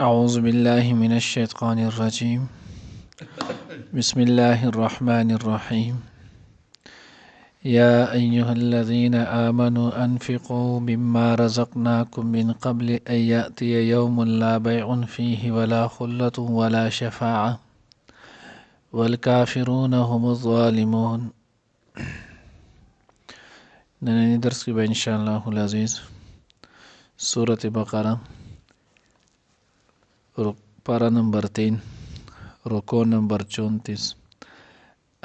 أعوذ بالله من الشيطان الرجيم بسم الله الرحمن الرحيم يا أيها الذين آمنوا أنفقوا مما رزقناكم من قبل أن يأتي يوم لا بيع فيه ولا خلة ولا شفاعة والكافرون هم الظالمون. ننني درس کی إن شاء الله العزيز سورة بقرة پارا نمبر 3 رکو نمبر 34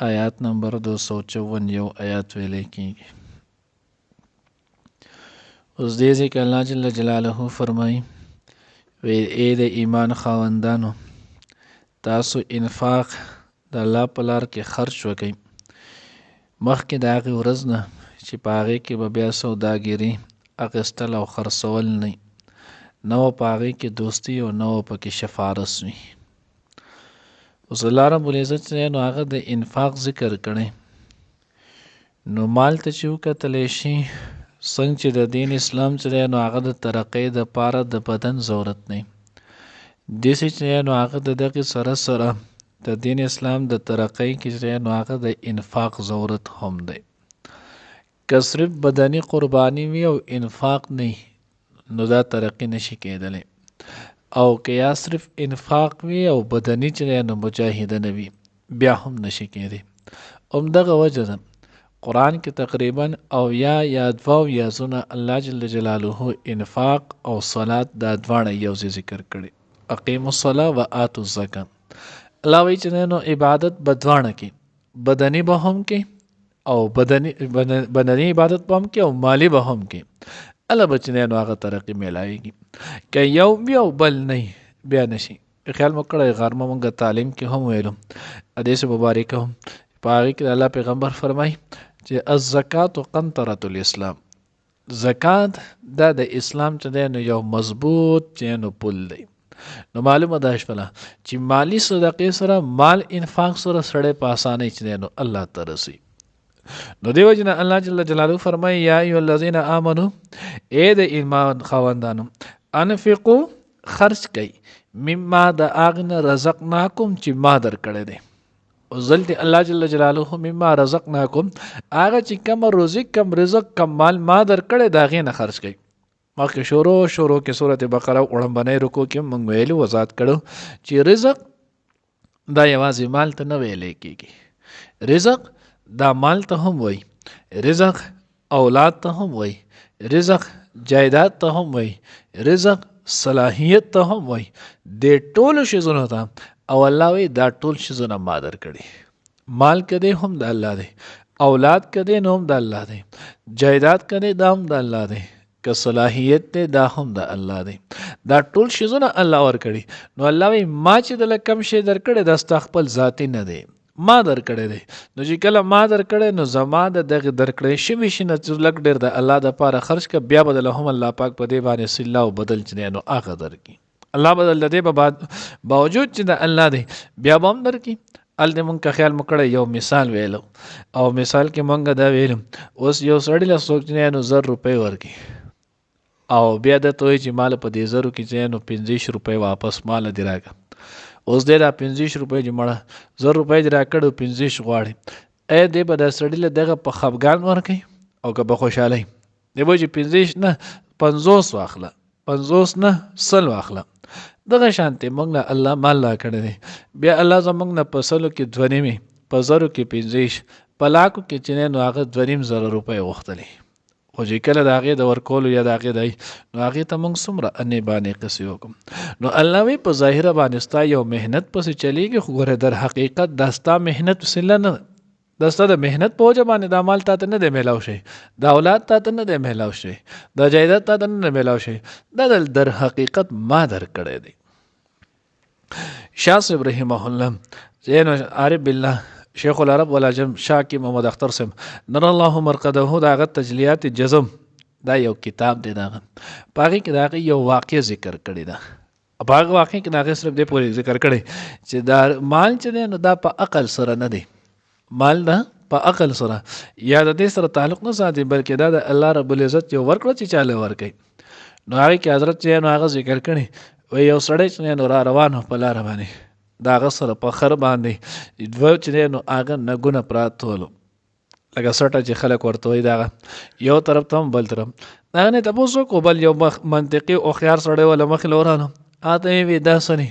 آیات نمبر 254 یو آیات ویلے کیږي. اوس دې ځکه الله جل جلاله فرمایي وی اے د ایمان خاوندانو تاسو انفاق د الله په لار کې خرچ وکئ مخکې د هغې ورځ نه چې په هغې کې به بیا سوداګري اخیستل او خرڅول نه وه په هغې کې دوستي او نه وه پکې شفارس وي. اوس الله رب العزت چې دی نو هغه د انفاق ذکر کړی نو مال ته چې وکتلی شي څنګه چې د دین اسلام چې دی نو هغه د ترقۍ دپاره د بدن ضرورت دی داسې چې دی نو هغه د دغې سره سره د دین اسلام د ترقۍ کې چې دی نو هغه د انفاق ضرورت هم دی. که صرف بدني قرباني وي او انفاق نه نو دا ترقی نشي کېدلی او که یا صرف انفاق وي او بدني چې دی نو مجاهده نه وي بیا هم نشي کېدی. همدغه وجه ده قرآن کې تقریبا او یا دوه یازونه الله جل جلاله انفاق او صلات دا دواړه یو ځای ذکر کړي. اقیموا الصلاة و آتوا الزکاة. الله وایي چې نو عبادت به دواړه کې بدني به هم کې او بدني عبادت به هم کې او مالی به هم کې الله بچنه نو هغه ترقی میلایږي. که یو بیا بل نه بیا نشي. خیال مو کړی غرمه مونږ تعلیم کې هم ویلو حدیث مبارک هم په هغې کې الله پیغمبر فرمایي چې الزکات قنطرة الاسلام. زکات دا د اسلام چې دی نو یو مضبوط چې نو پل دی. نو معلومه ده شوله چې مالی صدقې سره مال انفاق سره سړی په اسانۍ چې دی نو الله ته رسي. نو دیو جن الله جل جلاله فرمایي یا ایها الذین آمنو اے د ایمان خاوندانو انفقوا خرچ کئ مما د اغن رزقناکم چې ما در کړی دی. او ځلته الله جل جلاله مما رزقناکم هغه چې کم روزي کم رزق کم مال ما در کړی دا غي نه خرچ کئ. مخکې شروع کې سورۃ بقره وړاندې رکو کې مونږ ویلو وضاحت کړو چې رزق دا یوازې مال ته نه ویلې کېږي. رزق دا مال ته هم وای رزق اولاد ته هم وای رزق جایداد ته هم وای رزق صلاحیت ته هم وای د ټولو شیزونو ته او الله وی دا ټول شیزونه ما در کړي. مال کده هم د الله دی اولاد کده نو هم د الله دی جایداد کده دا هم د الله دی که صلاحیت دی دا هم د الله دی دا ټول شیزونه الله ور کړي. نو الله وی ما چې د کم شی در کړي د استخپل ذاتی نه دی ما در کړی دی. نو چې کله ما در کړی نو زما د دغه در کړی شوي شي نه چې لږ ډېر د الله دپاره خرچ که بیا بدله هم الله پاک په دې باندې صله او بدل چې دی نو هغه درکړي. الله بدل د دې باوجود چې د الله دی بیا به هم درکړي. هلته مونږ که خیال مو کړی یو مثال ویلو او مثال کې مونږ دا ویلو اوس یو سړي له څوک چې نو 1000 روپۍ ورکړي او بیا درته وایي چې مال په دې 1000 کې چې نو 25 روپۍ واپس مال دې راکړه. اوس دی دا 25 روپۍ چې مړه 1000 روپۍ دې راکړو 25 غواړي ای دی به دا سړي له دغه په خفګان ورکوي او که په خوشحالۍ دی به چې 25 نه 50 واخله 50 نه 100 واخله. دغه شانتې موږ نه الله مال را کړی دی بیا الله زموږ نه په 100 کې 2.5 په 1000 کې 25 په لاکو کې چې نو هغه 2.5 روپۍ غوښتلې خو چې کله د هغې د ورکولو یا د هغې دی نو هغې ته موږ څومره انې باندې قصې وکړو. نو الله وی په ظاهره باندې ستا یو محنت پسې چلیږي خو ګوره در حقیقت دا ستا محنت وسیله نه دا ستا د محنت په وجه باندې دا مال تا ته نه دی میلاو شي دا اولاد تا ته نه دی میلاو شي دا جایداد تا ته نه دی میلاو شي دا در حقیقت ما در کړی دی. شاه صاحب رحمه الله زین عارف بالله شیخ العرب والعجم شاکی محمد اختر صاحب نر الله مرقده دا هغه تجلیات جزم دا یو کتاب دی دا پاغي کې دا یو واقع ذکر کړی دا په هغه واقع کې دا صرف دې پورې ذکر کړی چې دا مال چې دی نو دا په عقل سره نه دی مال دا په عقل سره یا د دې سره تعلق نه ساتي بلکې دا د الله رب العزت یو ورکړه چې چاله ورکړي. نو هغه کې حضرت چې نو هغه ذکر کړي وی یو سړی چې نو را روان په لاره باندې د هغه سره په خر باندې دوه چې نو هغه نګونه پراته ولو لکه سټه چې خلک ورته وایي دغه یو طرف ته هم بل طرف د هغه نه تپوس وکړو بل یو منطقي هوښیار سړی وله مخې له ورانو هغه ته یې وي دا څه ني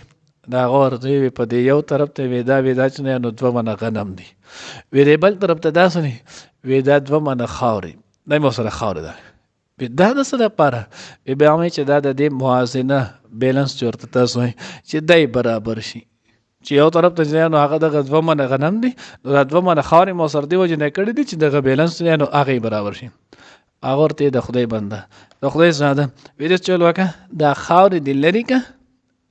د هغه ورته وي په دې یو طرف ته وي دا چې نو 2 منه غنم دي وی دی بل طرف ته دا څه ني وی دا 2 منه خاورې دا مو سره خاورې ده دا د څه دپاره بیا مې چې دا د دې موازنه بیلنس چې ورته تاسو وایي چې دی برابر شي چې یو طرف ته چې نو هغه دغه 2 منه غنم دي نو دا 2 منه خاورې مو سره دې وجې نه کړي دي چې دغه بیلنس نو هغه برابر شي هغه ورته د خدای بنده د خدای ساده ویل چل وکړه دا خاورې دې لري که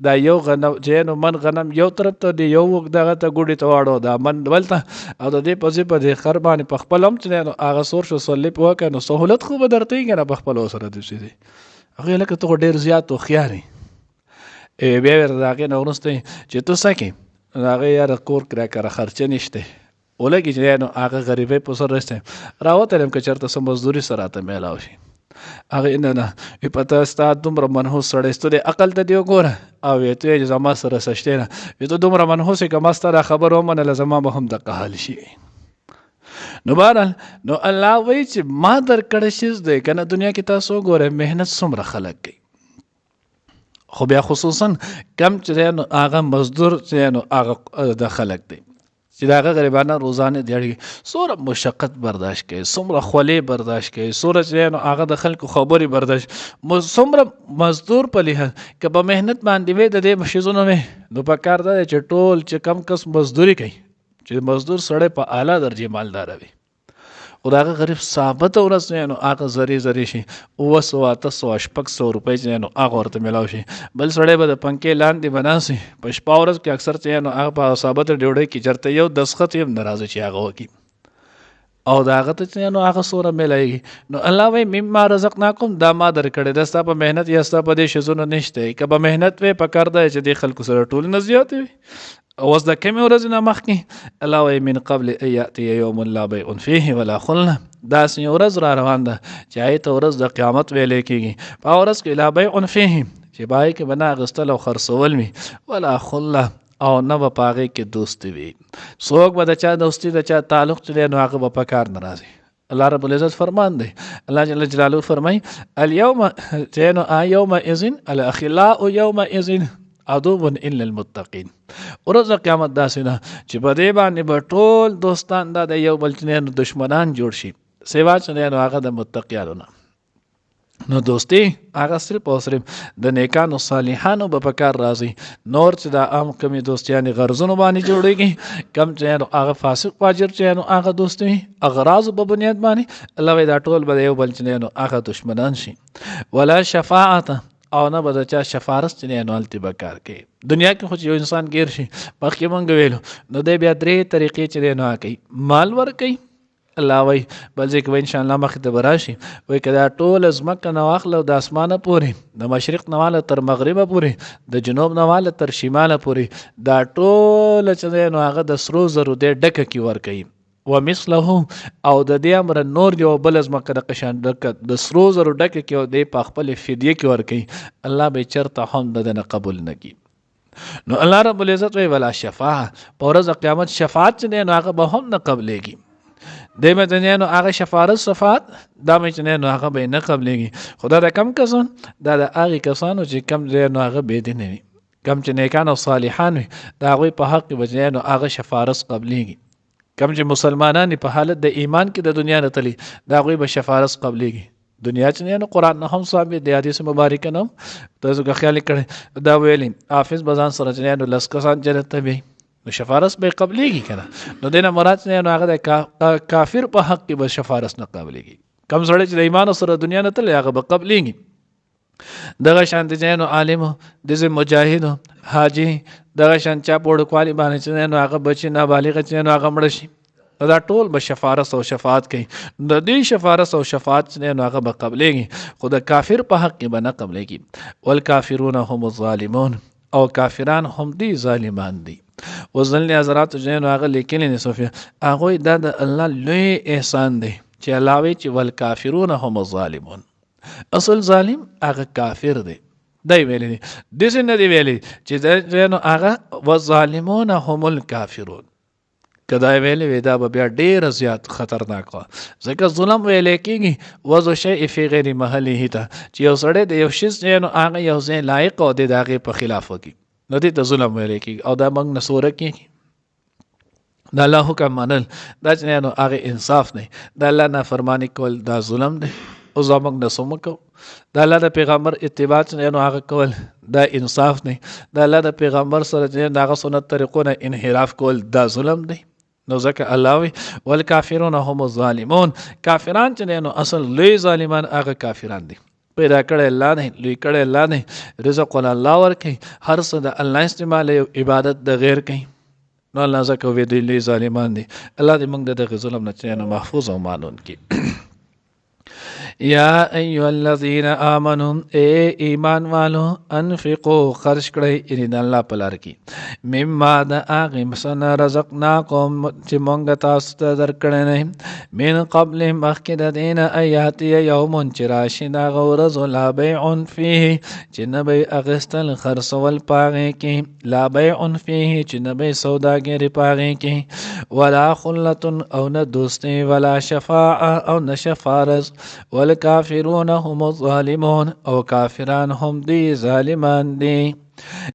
دا یو غنم چې نو من غنم یو طرف ته دی یو دغه ته ګوډې ته واړو دا من بلته او د دې پسې په دې خر باندې په خپل هم چې نو هغه سور شو سلیپ وکړه نو سهولت خو به درته یې که نه په خپل سره دې دي هغې لکه ته خو ډېر زیات هوښیار یې بیا ورته د هغې نه وروسته چې ته څه کې نو هغې یاره کور کرایه کره خرچه نشته ولګي چې نو هغه غریبۍ په سر رسته راوتلم که چېرته څه مزدوري سره راته میلاو شي هغه نه پته ستا دومره منحوس سړی ستو د عقل ته دې وګوره او ویې ته یې چې زما سره سشتې نه وی ته دومره منحوس یې که ما ستا دا خبر ومنله زما به هم دقه حال شي نو بهرحال نو الله وایي چې ما درکړی شیز دی که نه دنیا کې تاسو وګورئ محنت څومره خلک کوي خو بیا خصوصا کم چې نو هغه مزدور چې نو هغه د خلک دی چې د هغه غریبانه روزانه دیړي څومره مشقت برداشت کوي څومره خولې برداشت کوي څومره چې نو هغه د خلکو خبرې برداشت څومره مزدور په لحاظ که په محنت باندې وي د دې شیزونو وي نو په کار دا دی چې ټول چې کم کس مزدوري کوي چې مزدور سړی په اعلی درجې مالداره وي خو د هغه غریب ثابته ورځ نو هغه زری شي 800 روپۍ چې نو هغه ورته میلاو شي بل سړی به د پنکې لاندې به ناست وي په شپه ورځ کې اکثر چې نو هغه په ثابته ډوډۍ کې چېرته یو دسخط یې هم نه راځي چې هغه وکړي او د هغه ته چې نو هغه څومره میلایږي نو الله وایي مما رزقناکم دا ما درکړی دا ستا په محنت یا ستا په دې شیزونو نشته که په محنت وی په کار دی چې دې خلکو سره ټول نه زیاتې وي اوس د کمې ورځې نه مخکې الله وایي من قبل ان یأتي یوم لا بیع فیه ولا خلة داسې ورځ را روان ده چې هغې ته ورځ د قیامت ویلی کېږي په هغه ورځ کې لا بیع فیه چې په هغې کې به نه اخیستل او خرڅول وي ولا خله او نه به په هغې کې دوستي وي څوک به د چا دوستي د چا تعلق چې دی نو هغه به په کار نه راځي الله رب العزت فرمان دی الله جل جلاله فرمایي اليوم چې نو یومئذ الاخلاء یومئذ عدو الا المتقین ورځ قیامت داسې ده چې په دې باندې به ټول دوستان دا د یو بل چې دشمنان جوړ شي سوا چې نو هغه د متقیانو نه نو دوستي هغه صرف او صرف د نیکانو صالحانو به په کار راځي نور چې د عام کمې دوستیانې غرضونو باندې جوړېږي کم چې نو هغه فاسق فاجر چې نو هغه دوست وي اغراضو په بنیاد باندې الله وایي دا ټول به د یو بل چې نو هغه دشمنان شي ولا شفاعت او نه به د چا شفارس چې نو هلتې به کار کوي دنیا کې خو چې یو انسان ګیر شي مخکې مونږ ویلو نو دی بیا 3 طریقې چې دی نو کوي مال ورکوي الله وایي بل ځای کې به انشاءالله مخکې ته به راشي وایي که دا ټوله ځمکه نه واخله د اسمانه پورې د مشرق نه واله تر مغربه پورې د جنوب نه واله تر شماله پورې دا ټوله چې دی نو هغه د سرو زرو دی ډکه کې ورکوي ومثله او د دې امر نور یو بل ځمکه د قشان د سرو زرو ډکه کې او دی په خپل فدیه کې ورکوي الله به چېرته هم د ده نه قبول نه کړي نو الله رب العزت وایي ولا شفاعه په ورځ قیامت شفاعت چې دی نو هغه به هم نه قبلېږي دی مې ته نو هغه شفارت صفات دا مې چې نو هغه به نه قبلېږي خو دا د کم کسان دا د هغې کسانو چې کم دی نو هغه بېدینه وي کم چې نیکان او صالحان وي د هغوی په حق کې به چې نو هغه شفارت قبلېږي کم چې مسلمانان په حالت د ایمان کې د دنیا نه تلي د هغوی به شفارت قبلېږي دنیا چې نو قرآن نه هم ثابت دی حدیث مبارکه نه تاسو که خیال کړئ دا ویلي حافظ به ځان سره چې نو 10 کسان جنت ته وي نو شفارت به قبلېږي که نه نو دې نه مراد چې نو هغه د کافر په حق کې به شفارت نه قبلېږي کم سړی چې د ایمان سره دنیا نه تللی هغه به قبلېږي دغه شانتې چې نو عالمو داسې مجاهدو حاجي دغه شان چا په وړوکوالي باندې چې نو هغه بچي نابالغه چې نو هغه مړه شي دا ټول به شفارت او شفاعت کوي د دې شفارت او شفاعت چې نو هغه به قبلېږي خو د کافر په حق کې به نه قبلېږي والکافرون هم الظالمون او کافران هم دي ظالمان دي وزن حضرات چې نو هغه لیکلي نه صوفیا هغوی دا د الله لوی احسان دی چې الله وایي چې والکافرون هم الظالمون اصل ظالم هغه کافر دی دی ویلی دي داسې نه دي ویلي چې دی نو هغه والظالمون هم الکافرون که دا ویلې وي دا به بیا ډېره زیات خطرناک وه ځکه ظلم ویلی کېږي وضع شیء فی غیر محله ته چې یو سړی د یو شي ځای نو هغه یو ځای لایق او دی د هغې په خلاف وکړي نو دې ته ظلم ویلی کېږي او دا موږ نه سوره کېږي د الله حکم منل دا چې نو هغه انصاف دی د الله نافرماني کول دا ظلم دی او زموږ نه څه مه کوو د الله د پیغمبر اتباع چې نو هغه کول دا انصاف دی د الله د پیغمبر سره چې د هغه سنت طریقو نه انحراف کول دا ظلم دی نو ځکه الله وی والکافرون هم الظالمون کافران چې نو اصل لوی ظالمان هغه کافران دي پیدا کړی الله نه لوی کړی الله نه رزق الله ورکوي هر څه د الله استعمال او عبادت د غیر کوي نو الله ځکه وی دی لوی ظالمان دي الله دې موږ د دغه ظلم نه چې محفوظ او مانون کړي یا ایها الذین آمنوا اے ایمان والو انفقو خرج کړئ یعنی د الله په لار کې مما د هغې څه نه رزقناکم چې موږ تاسو ته درکړی نه من قبل مخکې د دې نه ان یاتیه یوم چې راشي د هغه ورځ لا بیع فیه چې نه به یې اخیستل خرڅول په هغې کې لا بیع فیه چې نه به یې سوداګري په هغې کې ولا خلة او نه دوستي ولا شفاعه او نه شفارز والکافرون هم الظالمون او کافران هم دی ظالمان دی